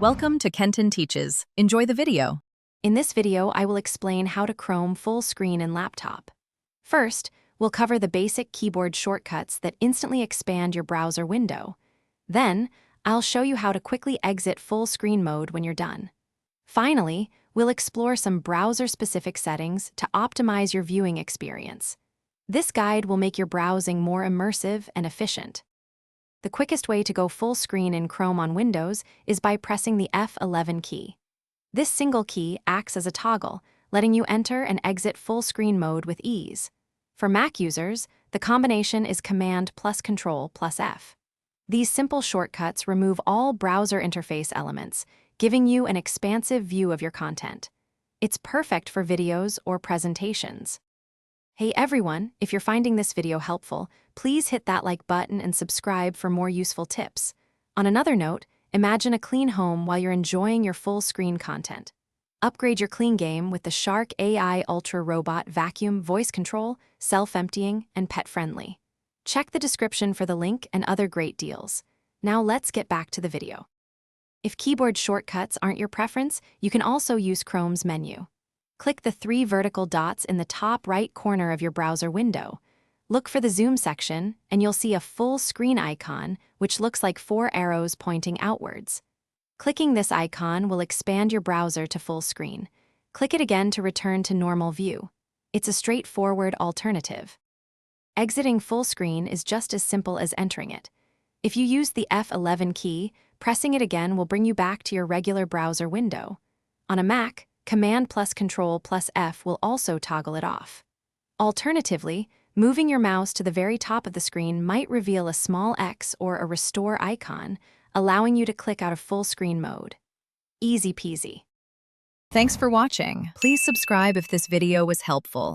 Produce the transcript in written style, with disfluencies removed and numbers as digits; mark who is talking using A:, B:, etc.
A: Welcome to Kenton Teaches. Enjoy the video.
B: In this video, I will explain how to Chrome full screen in laptop. First, we'll cover the basic keyboard shortcuts that instantly expand your browser window. Then, I'll show you how to quickly exit full screen mode when you're done. Finally, we'll explore some browser-specific settings to optimize your viewing experience. This guide will make your browsing more immersive and efficient. The quickest way to go full screen in Chrome on Windows is by pressing the F11 key. This single key acts as a toggle, letting you enter and exit full screen mode with ease. For Mac users, the combination is Command plus Control plus F. These simple shortcuts remove all browser interface elements, giving you an expansive view of your content. It's perfect for videos or presentations. Hey everyone, if you're finding this video helpful, please hit that like button and subscribe for more useful tips. On another note, imagine a clean home while you're enjoying your full screen content. Upgrade your clean game with the Shark AI Ultra Robot Vacuum Voice Control, self-emptying, and pet-friendly. Check the description for the link and other great deals. Now let's get back to the video. If keyboard shortcuts aren't your preference, you can also use Chrome's menu. Click the 3 vertical dots in the top right corner of your browser window. Look for the Zoom section, and you'll see a full screen icon, which looks like 4 arrows pointing outwards. Clicking this icon will expand your browser to full screen. Click it again to return to normal view. It's a straightforward alternative. Exiting full screen is just as simple as entering it. If you use the F11 key, pressing it again will bring you back to your regular browser window. On a Mac, Command plus Control plus F will also toggle it off. Alternatively, moving your mouse to the very top of the screen might reveal a small X or a restore icon, allowing you to click out of full screen mode. Easy peasy.
A: Thanks for watching. Please subscribe if this video was helpful.